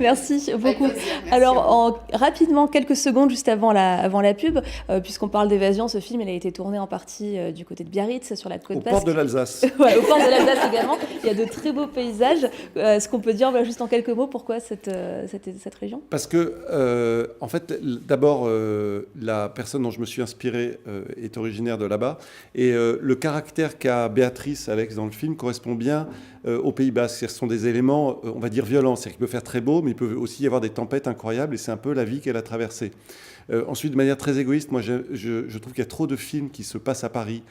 Merci beaucoup. Plaisir, merci. Alors, rapidement, quelques secondes juste avant la pub, puisqu'on parle d'évasion, ce film il a été tourné en partie du côté de Biarritz, sur la côte basque. Au port de l'Alsace. Ouais, au port de l'Alsace également. Il y a de très beaux paysages. Est-ce qu'on peut dire juste en quelques mots pourquoi cette région? Parce que, en fait, d'abord, la personne dont je me suis inspiré est originaire de là-bas. Et le caractère qu'a Béatrice, Alex, dans le film, correspond bien au Pays Basque. Ce sont des éléments, on va dire, violents. C'est-à-dire qu'il peut faire très beau, mais il peut aussi y avoir des tempêtes incroyables. Et c'est un peu la vie qu'elle a traversée. Ensuite, de manière très égoïste, moi, je trouve qu'il y a trop de films qui se passent à Paris.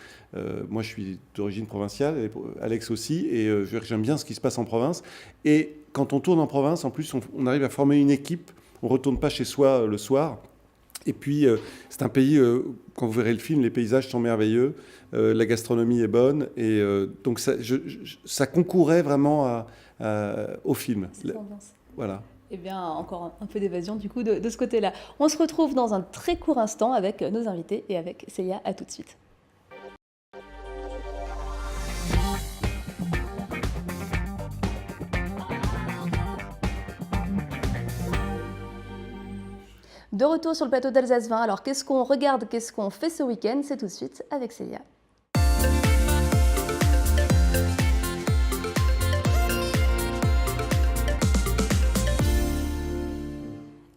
Moi, je suis d'origine provinciale, Alex aussi, et j'aime bien ce qui se passe en province. Et quand on tourne en province, en plus, on arrive à former une équipe. On ne retourne pas chez soi le soir. Et puis, c'est un pays, quand vous verrez le film, les paysages sont merveilleux, la gastronomie est bonne. Et donc, ça concourait vraiment au film. Voilà. Eh bien, encore un peu d'évasion du coup de ce côté-là. On se retrouve dans un très court instant avec nos invités et avec Célia. À tout de suite. De retour sur le plateau d'Alsace 20. Alors, qu'est-ce qu'on regarde, qu'est-ce qu'on fait ce week-end? C'est tout de suite avec Célia.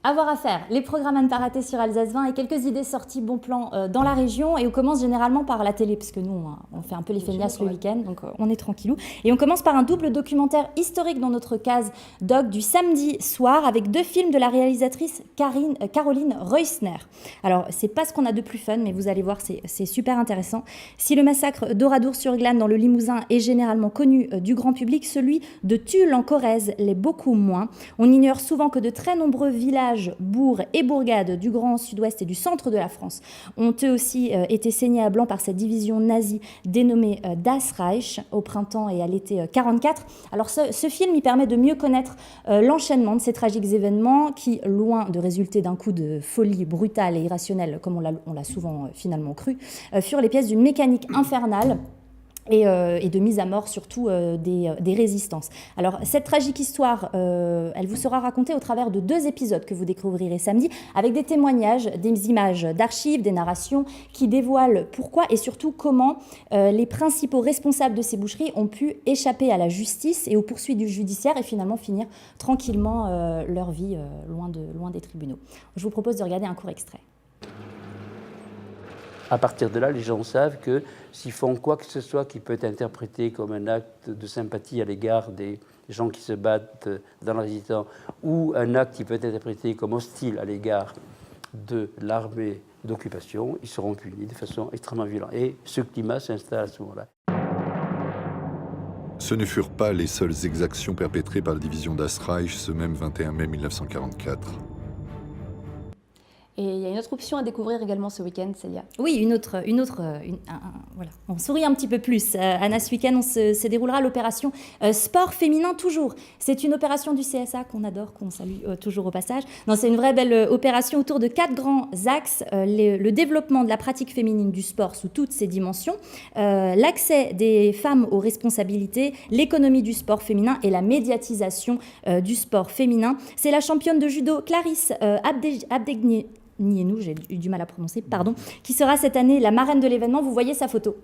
Avoir à faire, les programmes à ne pas rater sur Alsace 20 et quelques idées sorties bon plan dans la région. Et on commence généralement par la télé, parce que nous, on fait un peu les feignasses le week-end, donc on est tranquillou. Et on commence par un double documentaire historique dans notre case doc du samedi soir, avec 2 films de la réalisatrice Caroline Reusner. Alors, c'est pas ce qu'on a de plus fun, mais vous allez voir, c'est super intéressant. Si le massacre d'Oradour-sur-Glane dans le Limousin est généralement connu du grand public, celui de Tulle en Corrèze l'est beaucoup moins. On ignore souvent que de très nombreux villages, bourgs et bourgades du Grand Sud-Ouest et du centre de la France ont eux aussi été saignés à blanc par cette division nazie dénommée Das Reich au printemps et à l'été 1944. Alors ce film, il permet de mieux connaître l'enchaînement de ces tragiques événements qui, loin de résulter d'un coup de folie brutale et irrationnelle, comme on l'a souvent finalement cru, furent les pièces d'une mécanique infernale et de mise à mort surtout des résistances. Alors cette tragique histoire, elle vous sera racontée au travers de 2 épisodes que vous découvrirez samedi, avec des témoignages, des images d'archives, des narrations qui dévoilent pourquoi et surtout comment les principaux responsables de ces boucheries ont pu échapper à la justice et aux poursuites du judiciaire et finalement finir tranquillement leur vie loin des tribunaux. Je vous propose de regarder un court extrait. à partir de là, les gens savent que s'ils font quoi que ce soit qui peut être interprété comme un acte de sympathie à l'égard des gens qui se battent dans la résistance, ou un acte qui peut être interprété comme hostile à l'égard de l'armée d'occupation, ils seront punis de façon extrêmement violente. Et ce climat s'installe à ce moment-là. Ce ne furent pas les seules exactions perpétrées par la division Das Reich ce même 21 mai 1944. Et il y a une autre option à découvrir également ce week-end, Célia. Oui, voilà. On sourit un petit peu plus. Anna, ce week-end, se déroulera l'opération Sport Féminin Toujours. C'est une opération du CSA qu'on adore, qu'on salue toujours au passage. Non, c'est une vraie belle opération autour de 4 grands axes. Le développement de la pratique féminine du sport sous toutes ses dimensions, l'accès des femmes aux responsabilités, l'économie du sport féminin et la médiatisation du sport féminin. C'est la championne de judo Clarisse Abdegnienou, j'ai eu du mal à prononcer, pardon, qui sera cette année la marraine de l'événement. Vous voyez sa photo.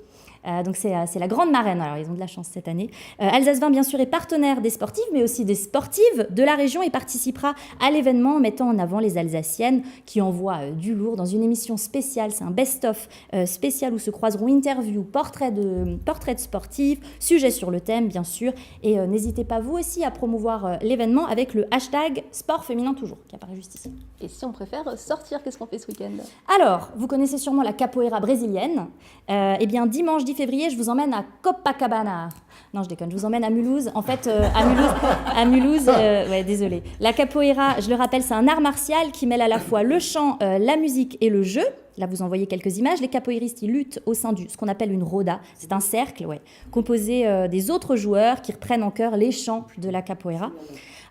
Donc c'est la grande marraine, alors ils ont de la chance cette année. Alsace 20 bien sûr est partenaire des sportives, mais aussi des sportives de la région et participera à l'événement mettant en avant les Alsaciennes qui envoient du lourd dans une émission spéciale. C'est un best-of spécial où se croiseront interviews, portraits de sportifs, sujets sur le thème bien sûr. Et n'hésitez pas vous aussi à promouvoir l'événement avec le hashtag Sport Féminin Toujours qui apparaît juste ici. Et si on préfère sortir, qu'est-ce qu'on fait ce week-end? Alors, vous connaissez sûrement la capoeira brésilienne. Eh bien dimanche 10 février, je vous emmène à Copacabana. Non, je déconne, je vous emmène à Mulhouse. En fait, à Mulhouse, ouais, désolé. La capoeira, je le rappelle, c'est un art martial qui mêle à la fois le chant, la musique et le jeu. Là, vous en voyez quelques images. Les capoeiristes, ils luttent au sein de ce qu'on appelle une roda. C'est un cercle, composé des autres joueurs qui reprennent en chœur les chants de la capoeira.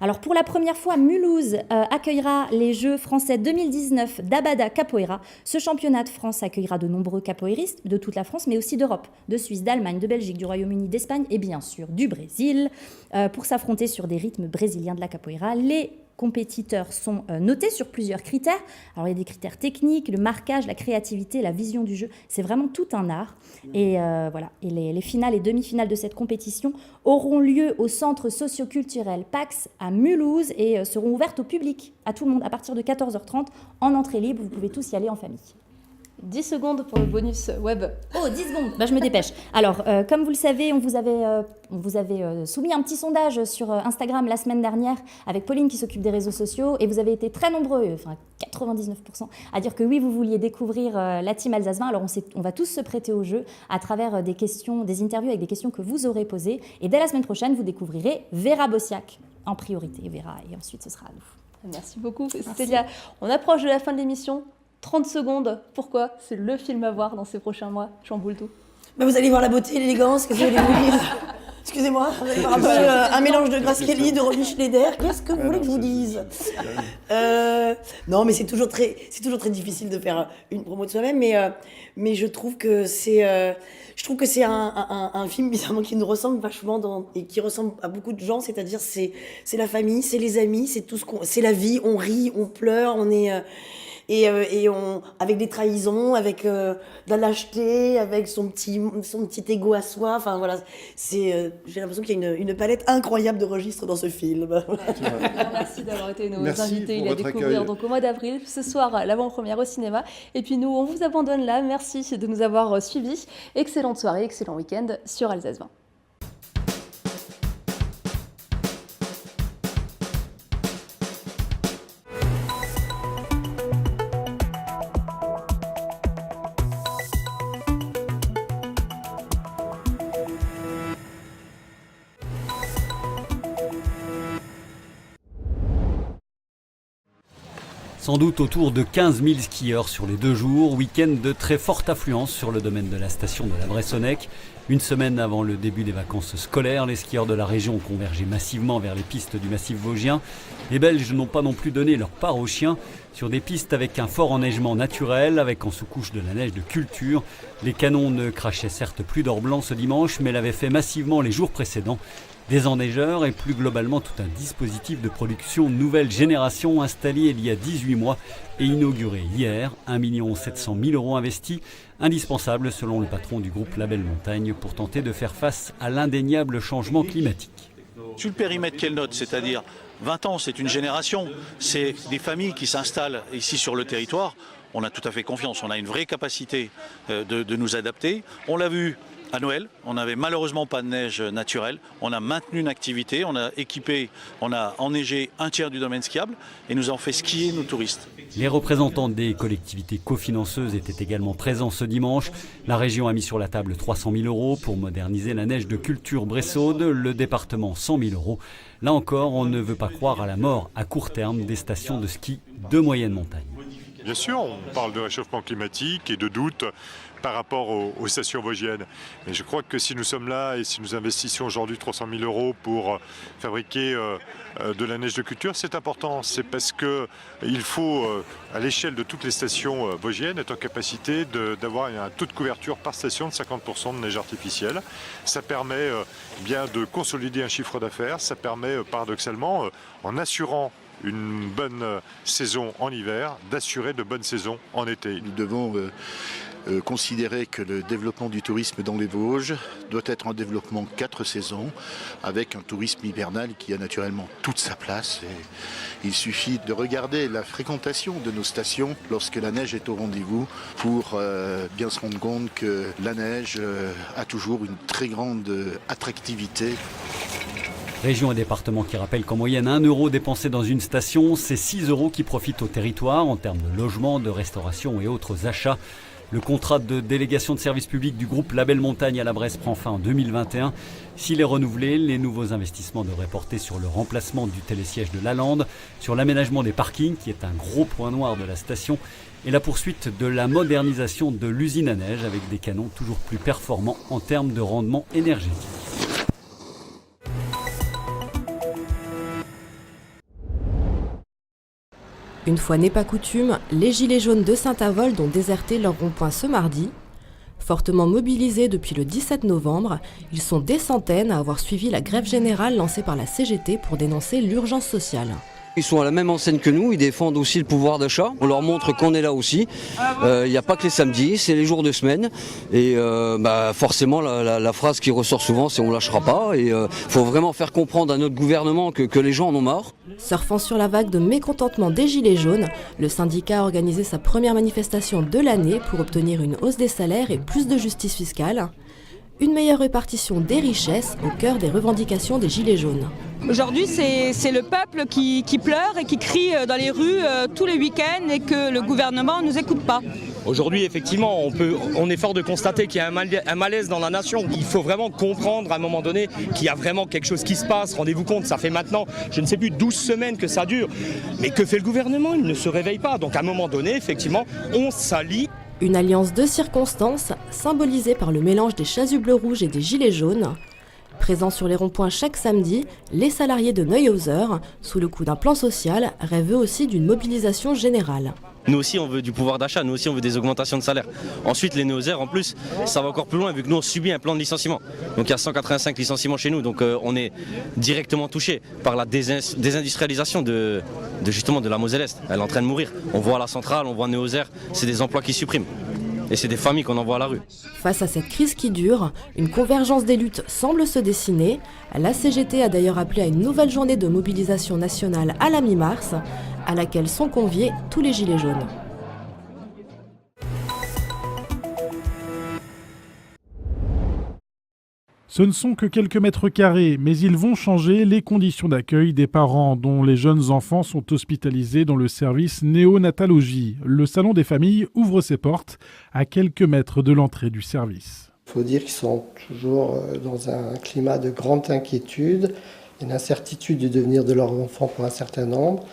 Alors, pour la première fois, Mulhouse accueillera les Jeux français 2019 d'Abada Capoeira. Ce championnat de France accueillera de nombreux capoeiristes de toute la France, mais aussi d'Europe, de Suisse, d'Allemagne, de Belgique, du Royaume-Uni, d'Espagne et bien sûr du Brésil, pour s'affronter sur des rythmes brésiliens de la capoeira. Les compétiteurs sont notés sur plusieurs critères. Alors, il y a des critères techniques, le marquage, la créativité, la vision du jeu. C'est vraiment tout un art. Et voilà. Et les finales et demi-finales de cette compétition auront lieu au centre socio-culturel Pax à Mulhouse et seront ouvertes au public, à tout le monde, à partir de 14h30 en entrée libre. Vous pouvez tous y aller en famille. 10 secondes pour le bonus web. Oh, 10 secondes. Je me dépêche. Alors, comme vous le savez, on vous avait soumis un petit sondage sur Instagram la semaine dernière avec Pauline qui s'occupe des réseaux sociaux et vous avez été très nombreux, 99%, à dire que oui, vous vouliez découvrir la team Alsace 20. Alors, on va tous se prêter au jeu à travers des interviews avec des questions que vous aurez posées. Et dès la semaine prochaine, vous découvrirez Vera Bossiac en priorité. Vera, et ensuite, ce sera à nous. Merci beaucoup, Célia. On approche de la fin de l'émission. 30 secondes, pourquoi? C'est le film à voir dans ces prochains mois. Chamboule tout. Vous allez voir la beauté et l'élégance, qu'est-ce que vous voulez vous dire? Excusez-moi, vous allez voir un peu un mélange de Grace Kelly, de Romy Schneider. Qu'est-ce que vous voulez que je vous dise? Non, mais c'est toujours très difficile de faire une promo de soi-même, mais je trouve que c'est un film bizarrement qui nous ressemble vachement et qui ressemble à beaucoup de gens, c'est-à-dire c'est la famille, c'est les amis, c'est tout c'est la vie, on rit, on pleure, on est avec des trahisons, avec de la lâcheté, avec son petit ego à soi. Enfin voilà, j'ai l'impression qu'il y a une palette incroyable de registres dans ce film. Merci d'avoir été nos invités. Il à découvrir donc au mois d'avril, ce soir, l'avant-première au cinéma. Et puis nous, on vous abandonne là. Merci de nous avoir suivis. Excellente soirée, excellent week-end sur Alsace 20. Sans doute autour de 15 000 skieurs sur les 2 jours, week-end de très forte affluence sur le domaine de la station de la Bressonnec. Une semaine avant le début des vacances scolaires, les skieurs de la région ont convergé massivement vers les pistes du massif vosgien. Les Belges n'ont pas non plus donné leur part aux chiens. Sur des pistes avec un fort enneigement naturel, avec en sous-couche de la neige de culture, les canons ne crachaient certes plus d'or blanc ce dimanche, mais l'avaient fait massivement les jours précédents. Des enneigeurs et plus globalement tout un dispositif de production nouvelle génération installé il y a 18 mois et inauguré hier. 1 700 000 € investis, indispensable selon le patron du groupe Label Montagne pour tenter de faire face à l'indéniable changement climatique. Sur le périmètre qu'elle note, c'est-à-dire 20 ans, c'est une génération, c'est des familles qui s'installent ici sur le territoire. on a tout à fait confiance. On a une vraie capacité de nous adapter. On l'a vu à Noël, on n'avait malheureusement pas de neige naturelle. On a maintenu une activité, on a équipé, on a enneigé un tiers du domaine skiable et nous avons fait skier nos touristes. Les représentants des collectivités cofinanceuses étaient également présents ce dimanche. La région a mis sur la table 300 000 € pour moderniser la neige de culture Bressaude, le département 100 000 €. Là encore, on ne veut pas croire à la mort à court terme des stations de ski de moyenne montagne. Bien sûr, on parle de réchauffement climatique et de doute par rapport aux stations vosgiennes. Mais je crois que si nous sommes là et si nous investissons aujourd'hui 300 000 € pour fabriquer de la neige de culture, c'est important. C'est parce qu'il faut, à l'échelle de toutes les stations vosgiennes, être en capacité d'avoir un taux de couverture par station de 50% de neige artificielle. Ça permet bien de consolider un chiffre d'affaires. Ça permet paradoxalement, en assurant une bonne saison en hiver, d'assurer de bonnes saisons en été. Nous devons considérer que le développement du tourisme dans les Vosges doit être un développement 4 saisons, avec un tourisme hivernal qui a naturellement toute sa place. Et il suffit de regarder la fréquentation de nos stations lorsque la neige est au rendez-vous pour bien se rendre compte que la neige a toujours une très grande attractivité. Région et département qui rappellent qu'en moyenne 1 € dépensé dans une station, c'est 6 € qui profitent au territoire en termes de logement, de restauration et autres achats. Le contrat de délégation de service public du groupe Label Montagne à la Bresse prend fin en 2021. S'il est renouvelé, les nouveaux investissements devraient porter sur le remplacement du télésiège de Lalande, sur l'aménagement des parkings qui est un gros point noir de la station et la poursuite de la modernisation de l'usine à neige avec des canons toujours plus performants en termes de rendement énergétique. Une fois n'est pas coutume, les Gilets jaunes de Saint-Avold ont déserté leur rond-point ce mardi. Fortement mobilisés depuis le 17 novembre, ils sont des centaines à avoir suivi la grève générale lancée par la CGT pour dénoncer l'urgence sociale. Ils sont à la même enseigne que nous, ils défendent aussi le pouvoir d'achat. On leur montre qu'on est là aussi. Il n'y a pas que les samedis, c'est les jours de semaine. Et forcément, la phrase qui ressort souvent, c'est on ne lâchera pas. Et faut vraiment faire comprendre à notre gouvernement que les gens en ont marre. Surfant sur la vague de mécontentement des Gilets jaunes, le syndicat a organisé sa première manifestation de l'année pour obtenir une hausse des salaires et plus de justice fiscale. Une meilleure répartition des richesses au cœur des revendications des Gilets jaunes. Aujourd'hui, c'est le peuple qui pleure et qui crie dans les rues tous les week-ends et que le gouvernement ne nous écoute pas. Aujourd'hui, effectivement, on est fort de constater qu'il y a un malaise dans la nation. Il faut vraiment comprendre à un moment donné qu'il y a vraiment quelque chose qui se passe. Rendez-vous compte, ça fait maintenant, je ne sais plus, 12 semaines que ça dure. Mais que fait le gouvernement? Il ne se réveille pas. Donc à un moment donné, effectivement, on s'allie. Une alliance de circonstances, symbolisée par le mélange des chasubles rouges et des gilets jaunes. Présents sur les ronds-points chaque samedi, les salariés de Neuhauser, sous le coup d'un plan social, rêvent eux aussi d'une mobilisation générale. Nous aussi, on veut du pouvoir d'achat, nous aussi, on veut des augmentations de salaire. Ensuite, les Neuhauser, en plus, ça va encore plus loin, vu que nous, on subit un plan de licenciement. Donc il y a 185 licenciements chez nous, donc on est directement touché par la désindustrialisation de la Moselle-Est. Elle est en train de mourir. On voit la centrale, on voit Neuhauser, c'est des emplois qui suppriment. Et c'est des familles qu'on envoie à la rue. Face à cette crise qui dure, une convergence des luttes semble se dessiner. La CGT a d'ailleurs appelé à une nouvelle journée de mobilisation nationale à la mi-mars, à laquelle sont conviés tous les Gilets jaunes. Ce ne sont que quelques mètres carrés, mais ils vont changer les conditions d'accueil des parents dont les jeunes enfants sont hospitalisés dans le service néonatologie. Le salon des familles ouvre ses portes à quelques mètres de l'entrée du service. Il faut dire qu'ils sont toujours dans un climat de grande inquiétude et d'incertitude du devenir de leurs enfants pour un certain nombre.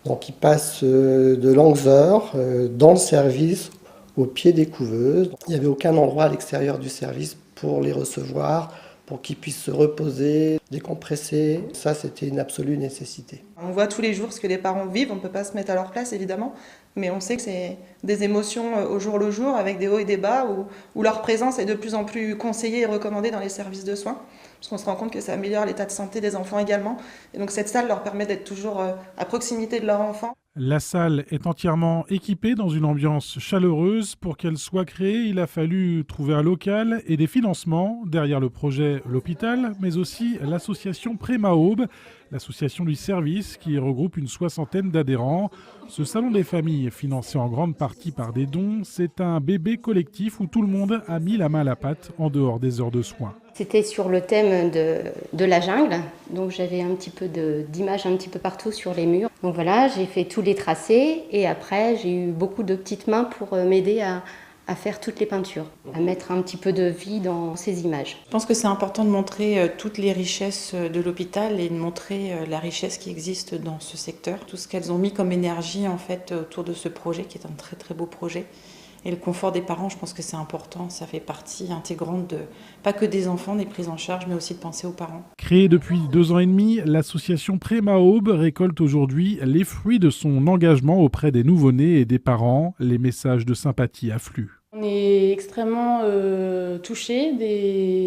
Donc ils passent de longues heures dans le service, au pied des couveuses. Il n'y avait aucun endroit à l'extérieur du service pour les recevoir, pour qu'ils puissent se reposer, décompresser. Ça, c'était une absolue nécessité. On voit tous les jours ce que les parents vivent, on ne peut pas se mettre à leur place évidemment, mais on sait que c'est des émotions au jour le jour, avec des hauts et des bas, où leur présence est de plus en plus conseillée et recommandée dans les services de soins, parce qu'on se rend compte que ça améliore l'état de santé des enfants également. Et donc cette salle leur permet d'être toujours à proximité de leur enfant. La salle est entièrement équipée dans une ambiance chaleureuse. Pour qu'elle soit créée, il a fallu trouver un local et des financements. Derrière le projet, l'hôpital, mais aussi l'association Préma-Aube, l'association du service qui regroupe une 60aine d'adhérents. Ce salon des familles, financé en grande partie par des dons, c'est un bébé collectif où tout le monde a mis la main à la pâte en dehors des heures de soins. C'était sur le thème de la jungle, donc j'avais un petit peu d'images un petit peu partout sur les murs. Donc voilà, j'ai fait tous les tracés et après j'ai eu beaucoup de petites mains pour m'aider à faire toutes les peintures, à mettre un petit peu de vie dans ces images. Je pense que c'est important de montrer toutes les richesses de l'hôpital et de montrer la richesse qui existe dans ce secteur, tout ce qu'elles ont mis comme énergie en fait autour de ce projet qui est un très très beau projet. Et le confort des parents, je pense que c'est important, ça fait partie intégrante pas que des enfants, des prises en charge, mais aussi de penser aux parents. Créée depuis 2 ans et demi, l'association Préma-Aube récolte aujourd'hui les fruits de son engagement auprès des nouveau-nés et des parents. Les messages de sympathie affluent. On est extrêmement touchés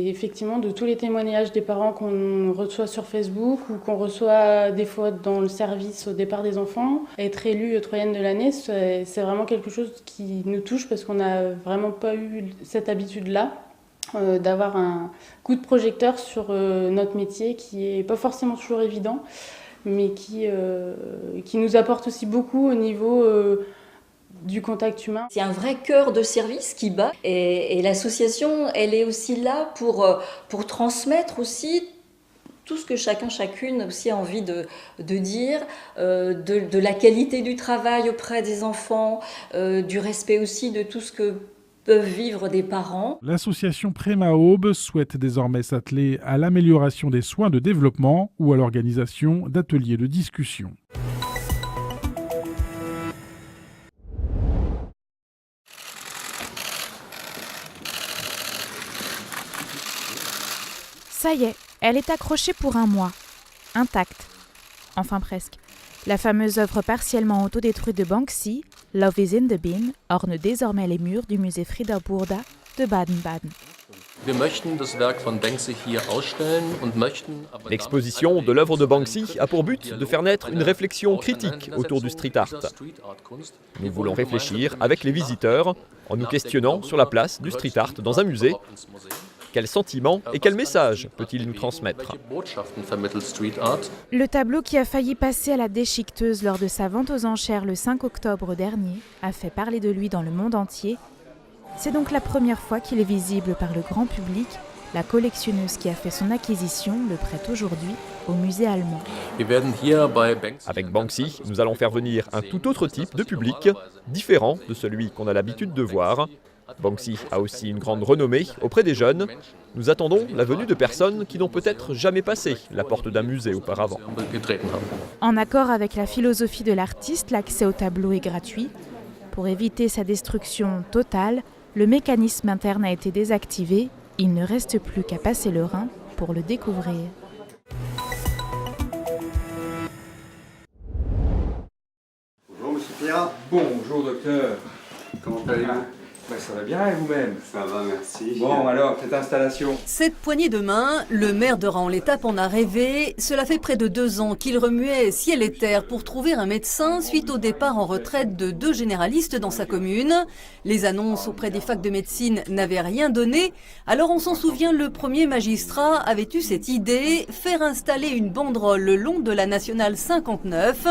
effectivement de tous les témoignages des parents qu'on reçoit sur Facebook ou qu'on reçoit des fois dans le service au départ des enfants. Être élue Troyenne de l'année, c'est vraiment quelque chose qui nous touche parce qu'on n'a vraiment pas eu cette habitude-là d'avoir un coup de projecteur sur notre métier qui n'est pas forcément toujours évident, mais qui nous apporte aussi beaucoup au niveau du contact humain. C'est un vrai cœur de service qui bat et l'association, elle est aussi là pour transmettre aussi tout ce que chacune aussi a envie de dire, de la qualité du travail auprès des enfants, du respect aussi de tout ce que peuvent vivre des parents. L'association Préma-Aube souhaite désormais s'atteler à l'amélioration des soins de développement ou à l'organisation d'ateliers de discussion. Ça y est, elle est accrochée pour 1 mois. Intacte. Enfin presque. La fameuse œuvre partiellement autodétruite de Banksy, Love is in the Bin, orne désormais les murs du musée Frida Burda de Baden-Baden. L'exposition de l'œuvre de Banksy a pour but de faire naître une réflexion critique autour du street art. Nous voulons réfléchir avec les visiteurs en nous questionnant sur la place du street art dans un musée. Quel sentiment et quel message peut-il nous transmettre ? Le tableau qui a failli passer à la déchiqueteuse lors de sa vente aux enchères le 5 octobre dernier a fait parler de lui dans le monde entier. C'est donc la première fois qu'il est visible par le grand public. La collectionneuse qui a fait son acquisition le prête aujourd'hui au musée allemand. Avec Banksy, nous allons faire venir un tout autre type de public, différent de celui qu'on a l'habitude de voir. Banksy a aussi une grande renommée auprès des jeunes. Nous attendons la venue de personnes qui n'ont peut-être jamais passé la porte d'un musée auparavant. En accord avec la philosophie de l'artiste, l'accès au tableau est gratuit. Pour éviter sa destruction totale, le mécanisme interne a été désactivé. Il ne reste plus qu'à passer le rein pour le découvrir. Bonjour Monsieur Pierre. Bonjour docteur. Comment allez-vous ? Ça va bien et vous-même ? Ça va, merci. Bon, alors, cette installation. Cette poignée de main, le maire de Raon-l'Étape en a rêvé. Cela fait près de 2 ans qu'il remuait ciel et terre pour trouver un médecin suite au départ en retraite de 2 généralistes dans sa commune. Les annonces auprès des facs de médecine n'avaient rien donné. Alors on s'en souvient, le premier magistrat avait eu cette idée, faire installer une banderole le long de la nationale 59.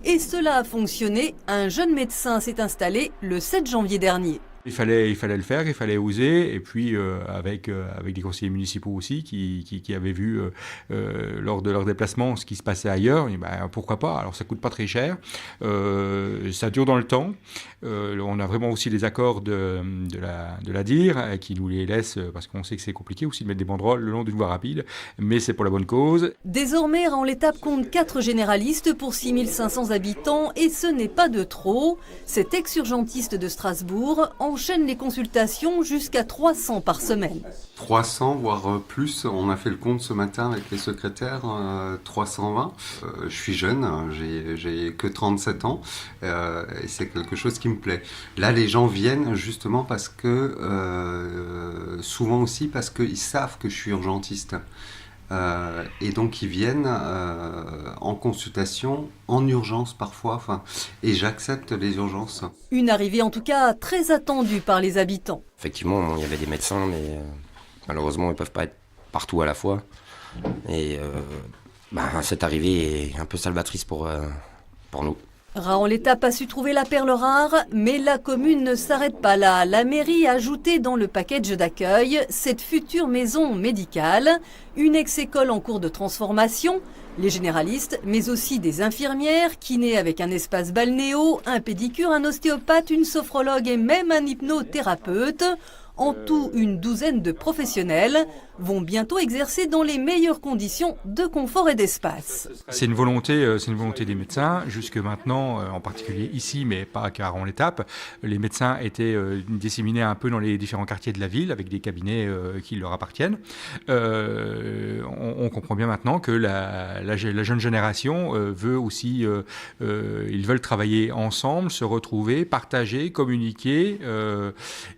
Et cela a fonctionné. Un jeune médecin s'est installé le 7 janvier dernier. Il fallait le faire, il fallait oser, et puis avec des conseillers municipaux aussi qui avaient vu lors de leur déplacement ce qui se passait ailleurs, et pourquoi pas, alors ça coûte pas très cher, ça dure dans le temps, on a vraiment aussi les accords de la DIR qui nous les laissent, parce qu'on sait que c'est compliqué aussi de mettre des banderoles le long d'une voie rapide, mais c'est pour la bonne cause. Désormais, Raon-l'Étape compte 4 généralistes pour 6500 habitants, et ce n'est pas de trop. Cet ex-urgentiste de Strasbourg enchaîne les consultations jusqu'à 300 par semaine. 300, voire plus. On a fait le compte ce matin avec les secrétaires, 320. Je suis jeune, j'ai que 37 ans, et c'est quelque chose qui me plaît. Là, les gens viennent justement parce que, souvent aussi parce qu'ils savent que je suis urgentiste. et donc ils viennent en consultation, en urgence parfois, et j'accepte les urgences. Une arrivée en tout cas très attendue par les habitants. Effectivement, il y avait des médecins, mais malheureusement ils ne peuvent pas être partout à la fois. Et cette arrivée est un peu salvatrice pour nous. Raon-l'Étape a su trouver la perle rare, mais la commune ne s'arrête pas là. La mairie a ajouté dans le package d'accueil cette future maison médicale, une ex-école en cours de transformation, les généralistes, mais aussi des infirmières, kinés avec un espace balnéo, un pédicure, un ostéopathe, une sophrologue et même un hypnothérapeute. En tout, une douzaine de professionnels vont bientôt exercer dans les meilleures conditions de confort et d'espace. C'est une volonté des médecins. Jusque maintenant, en particulier ici, mais pas qu'à Raon-l'Étape, les médecins étaient disséminés un peu dans les différents quartiers de la ville avec des cabinets qui leur appartiennent. On comprend bien maintenant que la jeune génération veut aussi, ils veulent travailler ensemble, se retrouver, partager, communiquer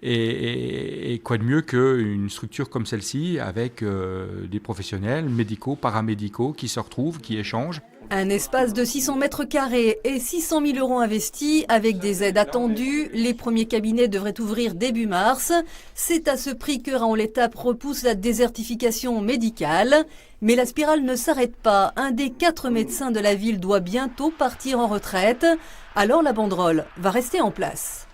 et quoi de mieux qu'une structure comme celle-ci avec des professionnels médicaux, paramédicaux qui se retrouvent, qui échangent. Un espace de 600 mètres carrés et 600 000 € investis avec des aides attendues. Les premiers cabinets devraient ouvrir début mars. C'est à ce prix que Raon-l'Étape repousse la désertification médicale. Mais la spirale ne s'arrête pas. Un des 4 médecins de la ville doit bientôt partir en retraite. Alors la banderole va rester en place.